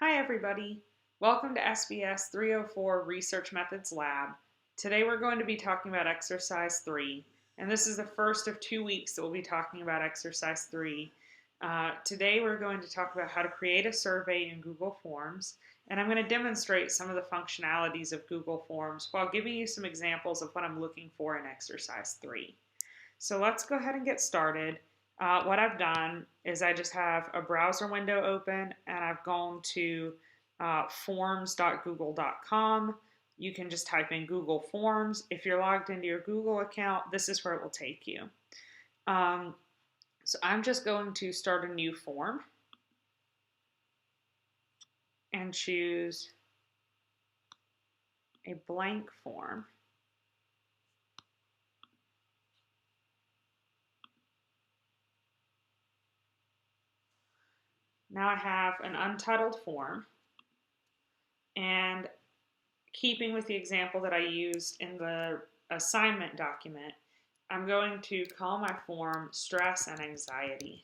Hi everybody! Welcome to SBS 304 Research Methods Lab. Today we're going to be talking about Exercise 3, and this is the first of 2 weeks that we'll be talking about Exercise 3. Today we're going to talk about how to create a survey in Google Forms, and I'm going to demonstrate some of the functionalities of Google Forms while giving you some examples of what I'm looking for in Exercise 3. So let's go ahead and get started. What I've done is I just have a browser window open and I've gone to forms.google.com. You can just type in Google Forms. If you're logged into your Google account, this is where it will take you. So I'm just going to start a new form and choose a blank form. Now I have an untitled form, and keeping with the example that I used in the assignment document, I'm going to call my form Stress and Anxiety.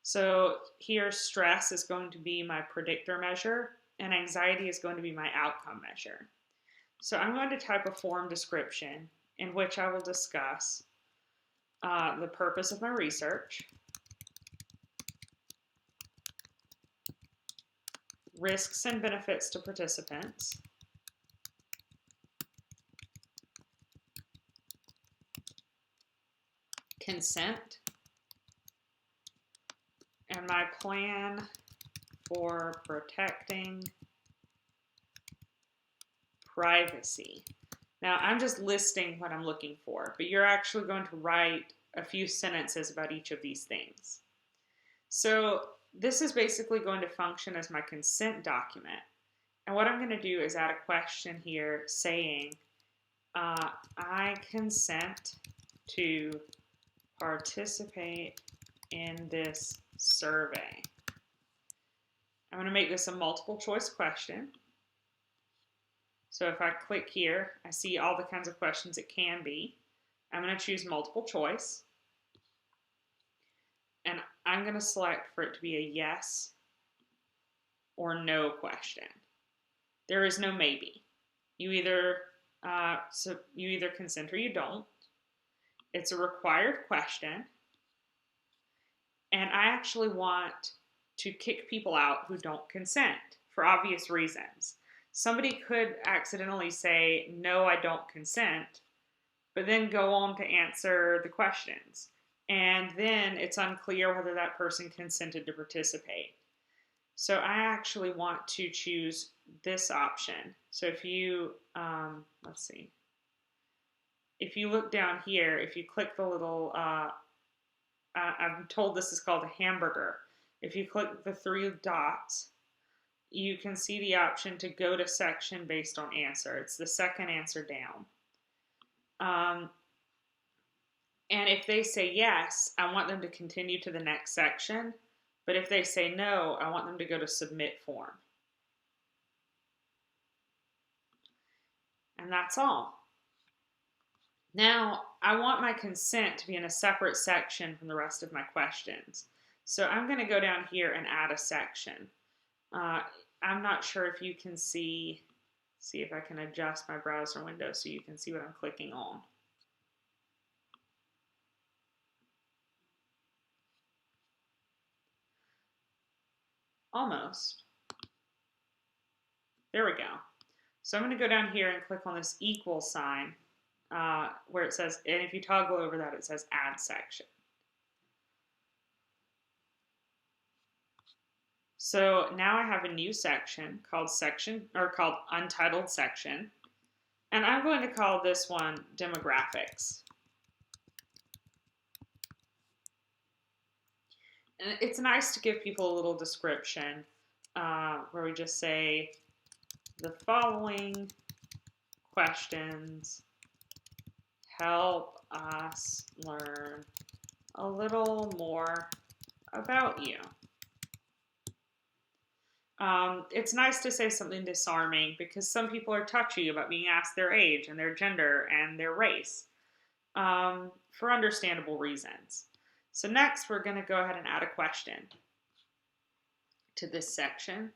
So here stress is going to be my predictor measure and anxiety is going to be my outcome measure. So I'm going to type a form description in which I will discuss the purpose of my research, risks and benefits to participants, consent, and my plan for protecting privacy. Now, I'm just listing what I'm looking for, but you're actually going to write a few sentences about each of these things. So this is basically going to function as my consent document. And what I'm going to do is add a question here saying, I consent to participate in this survey. I'm going to make this a multiple choice question. So if I click here, I see all the kinds of questions it can be. I'm going to choose multiple choice. And I'm going to select for it to be a yes or no question. There is no maybe. You either consent or you don't. It's a required question. And I actually want to kick people out who don't consent for obvious reasons. Somebody could accidentally say, no, I don't consent, but then go on to answer the questions. And then it's unclear whether that person consented to participate. So I actually want to choose this option. So if you, if you look down here, if you click the little, I'm told this is called a hamburger. If you click the three dots, you can see the option to go to section based on answer. It's the second answer down. And if they say yes, I want them to continue to the next section. But if they say no, I want them to go to submit form. And that's all. Now, I want my consent to be in a separate section from the rest of my questions. So I'm going to go down here and add a section. I'm not sure if you can see if I can adjust my browser window so you can see what I'm clicking on. Almost. There we go. So I'm going to go down here and click on this equal sign where it says, and if you toggle over that, it says add section. So now I have a new section called untitled section, and I'm going to call this one demographics. And it's nice to give people a little description where we just say the following questions help us learn a little more about you. It's nice to say something disarming because some people are touchy about being asked their age and their gender and their race for understandable reasons. So next, we're going to go ahead and add a question to this section.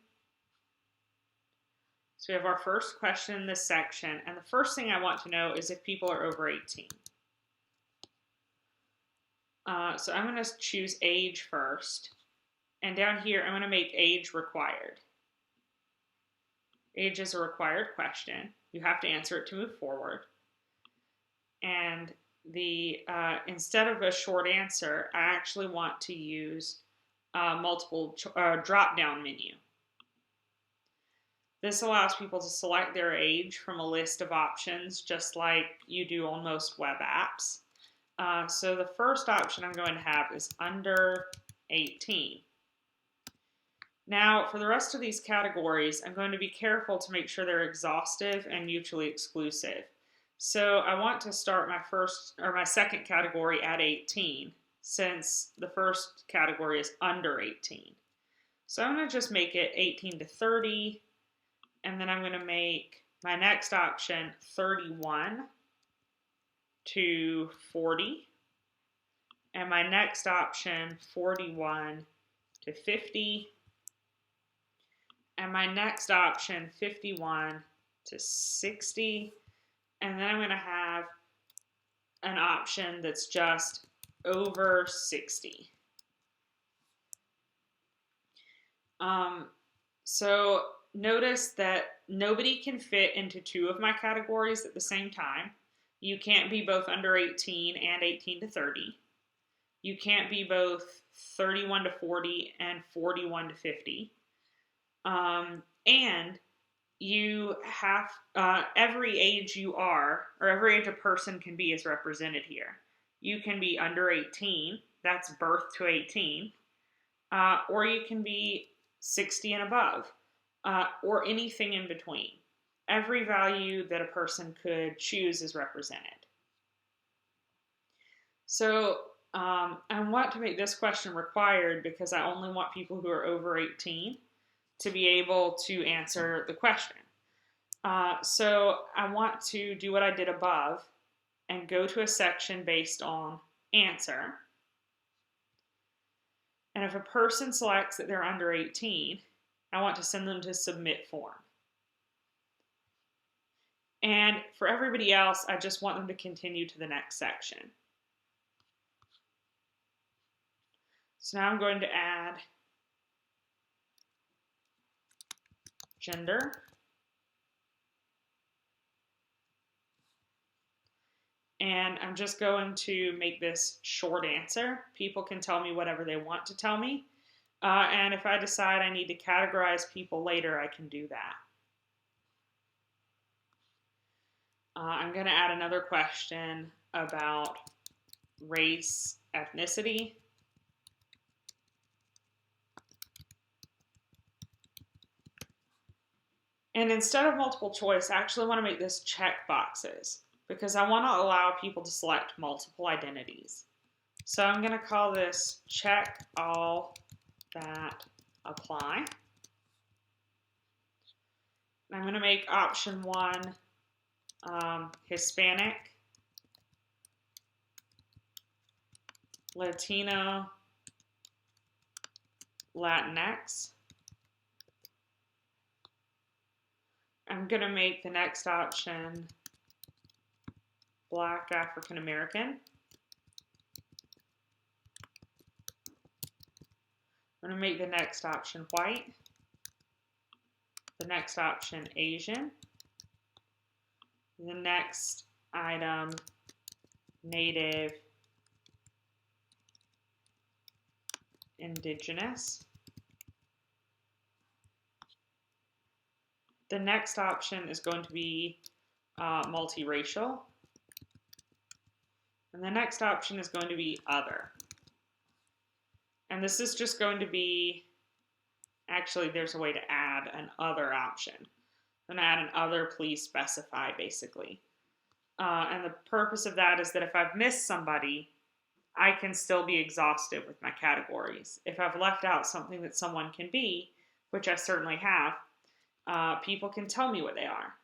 So we have our first question in this section, and the first thing I want to know is if people are over 18. So I'm going to choose age first, and down here I'm going to make age required. Age is a required question. You have to answer it to move forward. And instead of a short answer, I actually want to use multiple drop-down menu. This allows people to select their age from a list of options, just like you do on most web apps. So the first option I'm going to have is under 18. Now, for the rest of these categories, I'm going to be careful to make sure they're exhaustive and mutually exclusive. So I want to start my second category at 18, since the first category is under 18. So I'm going to just make it 18 to 30, and then I'm going to make my next option 31 to 40, and my next option 41 to 50, and my next option 51 to 60, and then I'm going to have an option that's just over 60. So notice that nobody can fit into two of my categories at the same time. You can't be both under 18 and 18 to 30. You can't be both 31 to 40 and 41 to 50. And you have, every age you are, or every age a person can be is represented here. You can be under 18, that's birth to 18, or you can be 60 and above, or anything in between. Every value that a person could choose is represented. So I want to make this question required because I only want people who are over 18 to be able to answer the question. So I want to do what I did above and go to a section based on answer. And if a person selects that they're under 18, I want to send them to submit form. And for everybody else, I just want them to continue to the next section. So now I'm going to add gender. And I'm just going to make this short answer. People can tell me whatever they want to tell me. And if I decide I need to categorize people later, I can do that. I'm going to add another question about race, ethnicity. And instead of multiple choice, I actually want to make this check boxes because I want to allow people to select multiple identities. So I'm going to call this check all that apply. I'm going to make option 1 Hispanic, Latino, Latinx. I'm going to make the next option Black African American. I'm going to make the next option white. The next option Asian. The next item Native, Indigenous. The next option is going to be multiracial. And the next option is going to be other. And this is just going to be, actually there's a way to add an other option. I'm going to add an other, please specify, basically. And the purpose of that is that if I've missed somebody, I can still be exhaustive with my categories. If I've left out something that someone can be, which I certainly have, people can tell me what they are.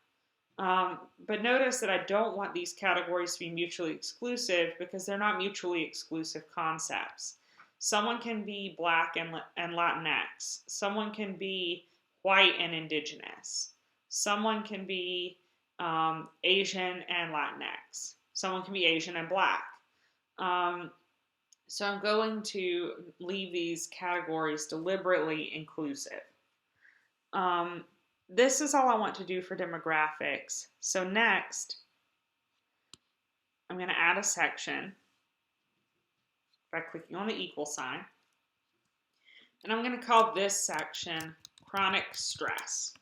But notice that I don't want these categories to be mutually exclusive because they're not mutually exclusive concepts. Someone can be Black and Latinx. Someone can be white and indigenous. Someone can be Asian and Latinx. Someone can be Asian and Black. So I'm going to leave these categories deliberately inclusive. This is all I want to do for demographics. So next, I'm going to add a section by clicking on the equal sign. And I'm going to call this section chronic stress.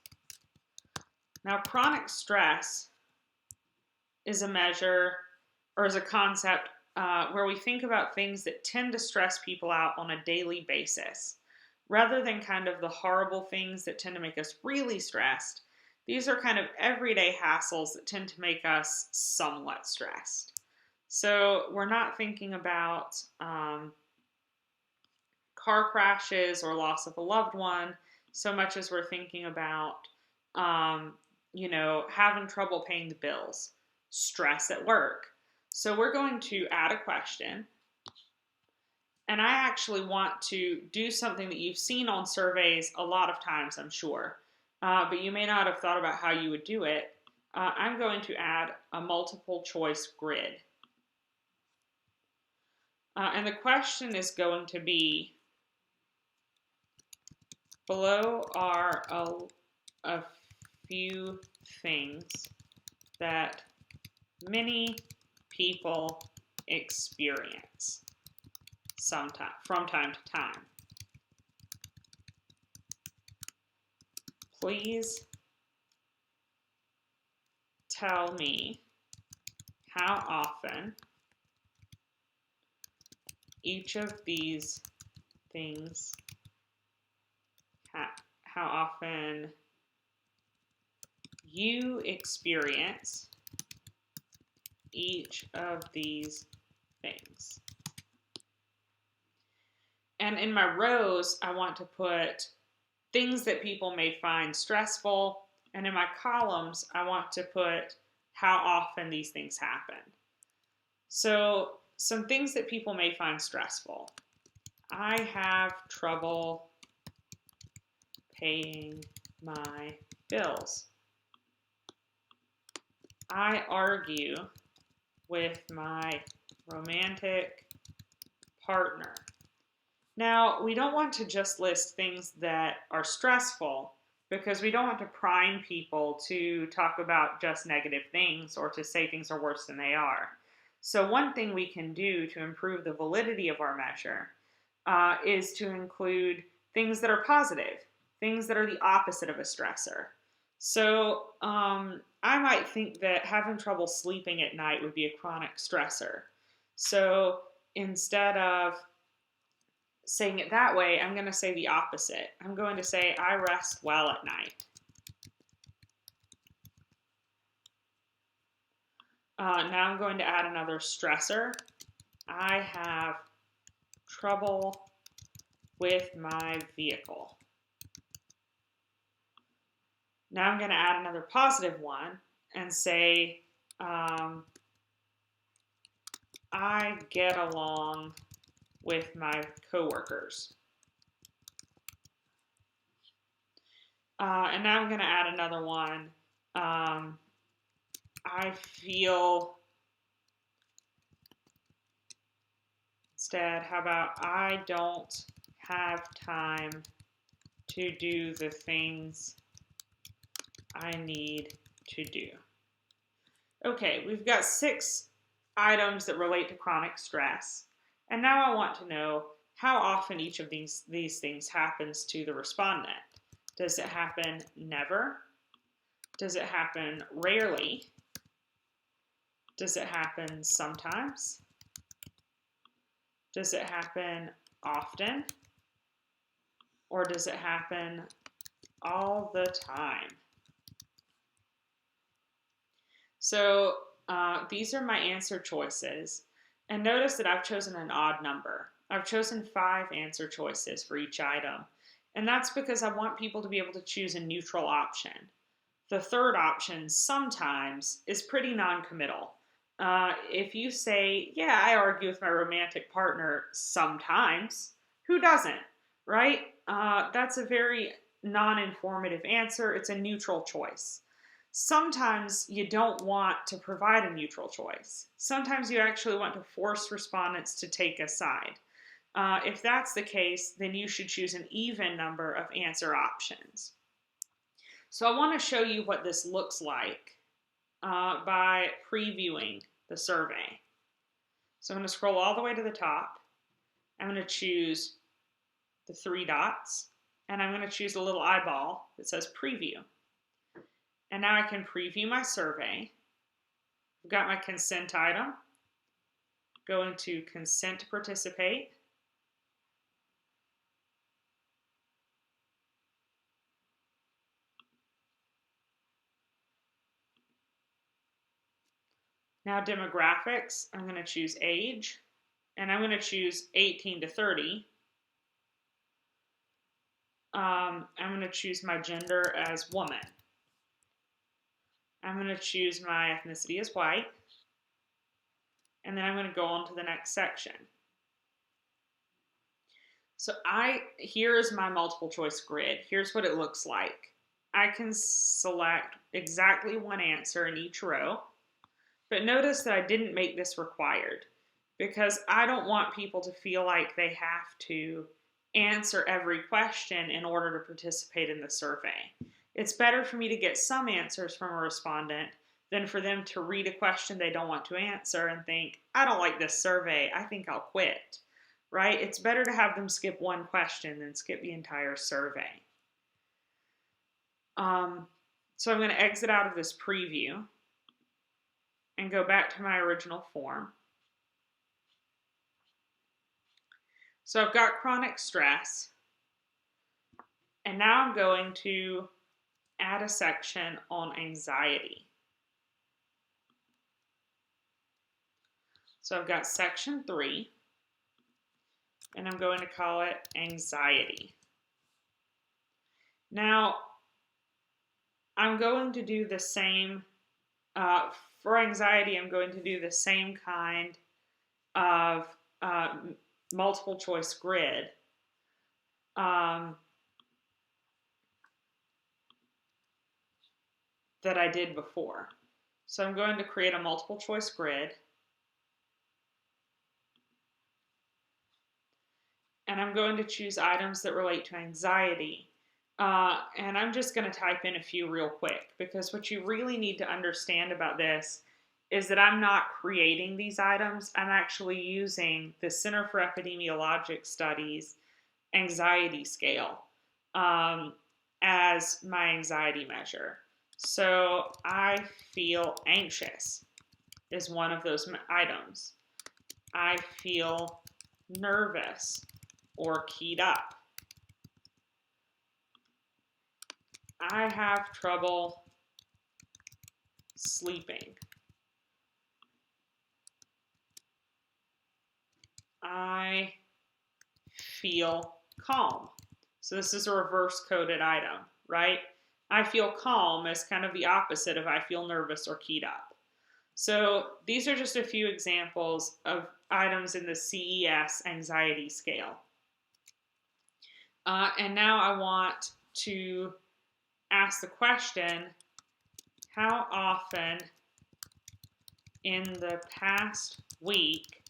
Now, chronic stress is a measure or is a concept where we think about things that tend to stress people out on a daily basis. Rather than kind of the horrible things that tend to make us really stressed, these are kind of everyday hassles that tend to make us somewhat stressed. So we're not thinking about car crashes or loss of a loved one so much as we're thinking about, having trouble paying the bills, stress at work. So we're going to add a question. And I actually want to do something that you've seen on surveys a lot of times, I'm sure, but you may not have thought about how you would do it. I'm going to add a multiple choice grid. And the question is going to be, below are a few things that many people experience from time to time. Please tell me how often each of these things, how often you experience each of these things. And in my rows, I want to put things that people may find stressful. And in my columns, I want to put how often these things happen. So some things that people may find stressful. I have trouble paying my bills. I argue with my romantic partner. Now, we don't want to just list things that are stressful because we don't want to prime people to talk about just negative things or to say things are worse than they are. So one thing we can do to improve the validity of our measure is to include things that are positive, things that are the opposite of a stressor. So I might think that having trouble sleeping at night would be a chronic stressor. So instead of saying it that way, I'm going to say the opposite. I'm going to say I rest well at night. Now I'm going to add another stressor. I have trouble with my vehicle. Now I'm going to add another positive one and say I get along with my coworkers. And now I'm going to add another one. I feel, instead, how about I don't have time to do the things I need to do. Okay, we've got 6 items that relate to chronic stress. And now I want to know how often each of these things happens to the respondent. Does it happen never? Does it happen rarely? Does it happen sometimes? Does it happen often? Or does it happen all the time? So these are my answer choices. And notice that I've chosen an odd number. I've chosen 5 answer choices for each item. And that's because I want people to be able to choose a neutral option. The third option, sometimes, is pretty non-committal. If you say, yeah, I argue with my romantic partner sometimes, who doesn't, right? That's a very non-informative answer. It's a neutral choice. Sometimes you don't want to provide a neutral choice. Sometimes you actually want to force respondents to take a side. If that's the case, then you should choose an even number of answer options. So I want to show you what this looks like by previewing the survey. So I'm going to scroll all the way to the top. I'm going to choose the 3 dots, and I'm going to choose a little eyeball that says preview. And now I can preview my survey. I've got my consent item. Go into consent to participate. Now demographics, I'm going to choose age, and I'm going to choose 18 to 30. I'm going to choose my gender as woman. I'm going to choose my ethnicity as white, and then I'm going to go on to the next section. So here is my multiple choice grid. Here's what it looks like. I can select exactly one answer in each row. But notice that I didn't make this required because I don't want people to feel like they have to answer every question in order to participate in the survey. It's better for me to get some answers from a respondent than for them to read a question they don't want to answer and think, I don't like this survey, I think I'll quit, right? It's better to have them skip one question than skip the entire survey. So I'm going to exit out of this preview and go back to my original form. So I've got chronic stress, and now I'm going to add a section on anxiety. So I've got section 3, and I'm going to call it anxiety. Now, I'm going to do the same, for anxiety, I'm going to do the same kind of multiple choice grid. That I did before. So I'm going to create a multiple choice grid. And I'm going to choose items that relate to anxiety. And I'm just going to type in a few real quick because what you really need to understand about this is that I'm not creating these items. I'm actually using the Center for Epidemiologic Studies anxiety scale as my anxiety measure. So I feel anxious is one of those items. I feel nervous or keyed up. I have trouble sleeping. I feel calm. So this is a reverse coded item, right? I feel calm is kind of the opposite of I feel nervous or keyed up. So these are just a few examples of items in the CES anxiety scale. And now I want to ask the question, how often in the past week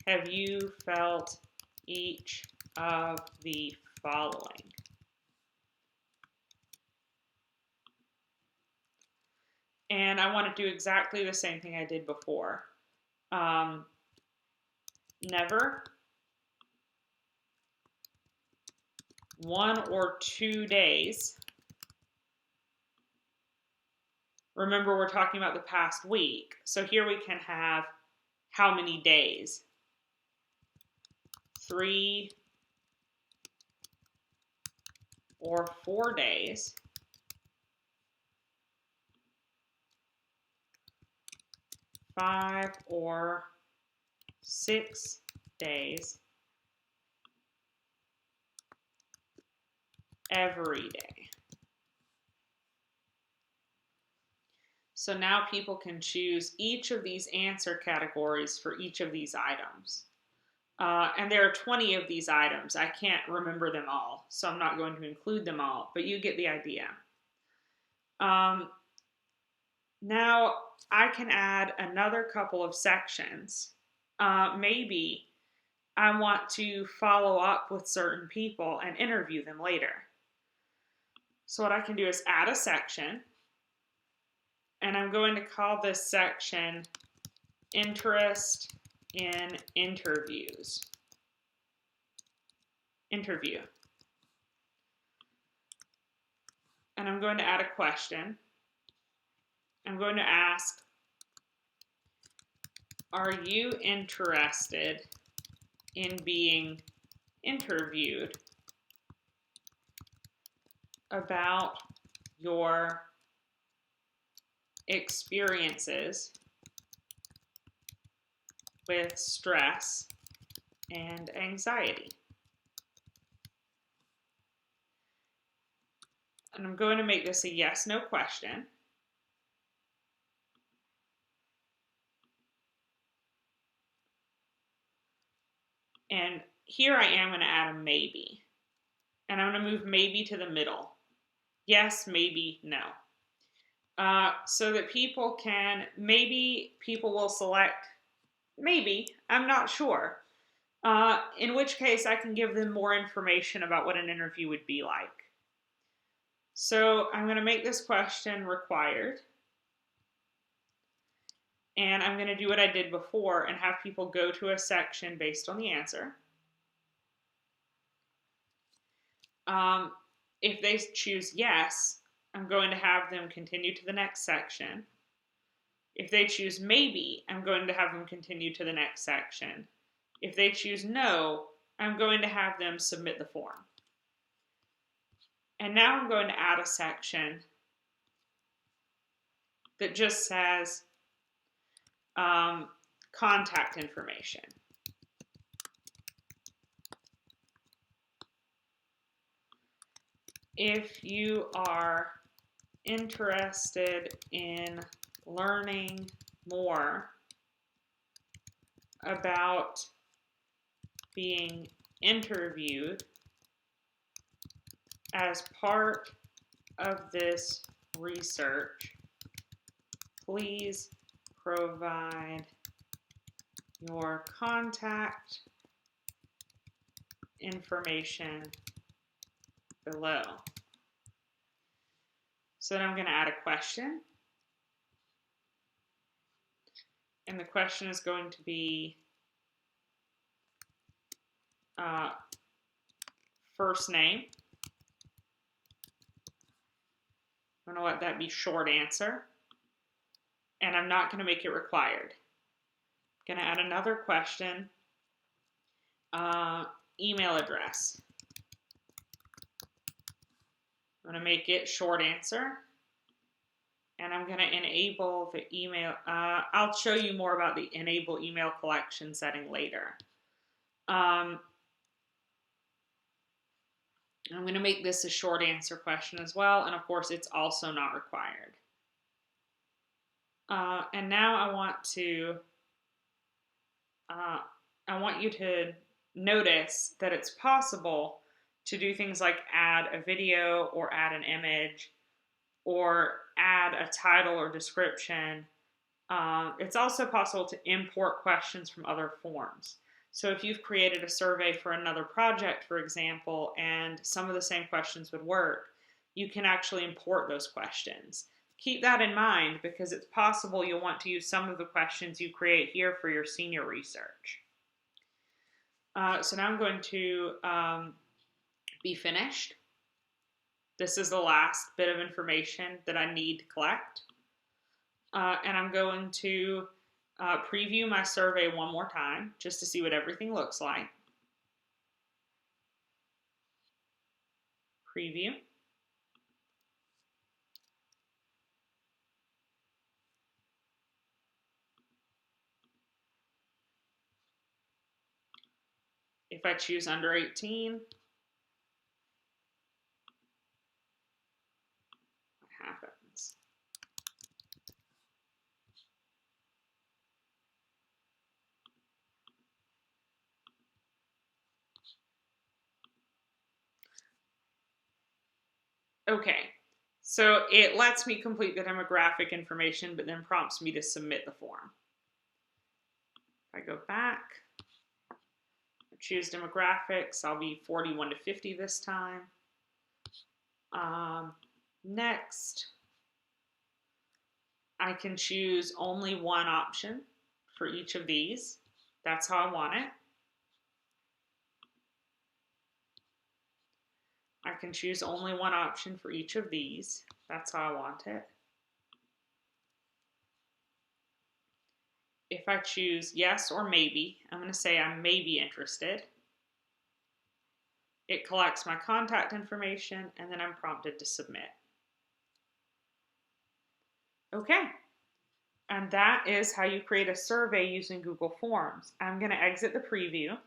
have you felt each of the following? And I want to do exactly the same thing I did before. Never. 1 or 2 days. Remember, we're talking about the past week. So here we can have how many days? 3 or 4 days. 5 or 6 days. Every day. So now people can choose each of these answer categories for each of these items. And there are 20 of these items. I can't remember them all, so I'm not going to include them all, but you get the idea. Now I can add another couple of sections. Maybe I want to follow up with certain people and interview them later. So what I can do is add a section, and I'm going to call this section Interest in Interviews. Interview. And I'm going to add a question. I'm going to ask, are you interested in being interviewed about your experiences with stress and anxiety? And I'm going to make this a yes/no question. And here I am going to add a maybe. And I'm going to move maybe to the middle. Yes, maybe, no. So that maybe people will select maybe, I'm not sure. In which case I can give them more information about what an interview would be like. So I'm going to make this question required. And I'm going to do what I did before and have people go to a section based on the answer. If they choose yes, I'm going to have them continue to the next section. If they choose maybe, I'm going to have them continue to the next section. If they choose no, I'm going to have them submit the form. And now I'm going to add a section that just says contact information. If you are interested in learning more about being interviewed as part of this research, please provide your contact information below. So then I'm going to add a question. And the question is going to be first name. I'm going to let that be short answer. And I'm not going to make it required. I'm going to add another question. Email address. I'm going to make it short answer. And I'm going to enable the email. I'll show you more about the enable email collection setting later. I'm going to make this a short answer question as well. And of course, it's also not required. And now I want you to notice that it's possible to do things like add a video or add an image or add a title or description. It's also possible to import questions from other forms. So if you've created a survey for another project, for example, and some of the same questions would work, you can actually import those questions. Keep that in mind because it's possible you'll want to use some of the questions you create here for your senior research. So now I'm going to be finished. This is the last bit of information that I need to collect. And I'm going to preview my survey one more time just to see what everything looks like. Preview. If I choose under 18, what happens? Okay, so it lets me complete the demographic information, but then prompts me to submit the form. If I go back, choose demographics, I'll be 41 to 50 this time. Next, I can choose only one option for each of these. That's how I want it. I can choose only one option for each of these. That's how I want it. If I choose yes or maybe, I'm going to say I'm maybe interested. It collects my contact information, and then I'm prompted to submit. Okay, and that is how you create a survey using Google Forms. I'm going to exit the preview,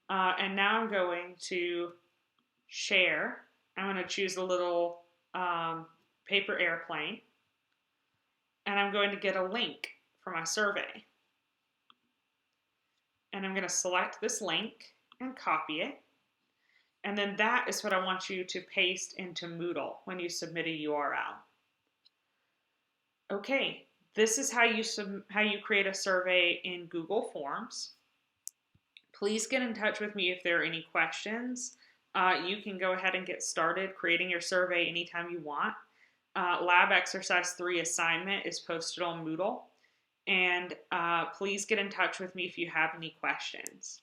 and now I'm going to share. I'm going to choose a little paper airplane, and I'm going to get a link for my survey. And I'm going to select this link and copy it. And then that is what I want you to paste into Moodle when you submit a URL. Okay, this is how you create a survey in Google Forms. Please get in touch with me if there are any questions. You can go ahead and get started creating your survey anytime you want. Lab Exercise 3 assignment is posted on Moodle. And please get in touch with me if you have any questions.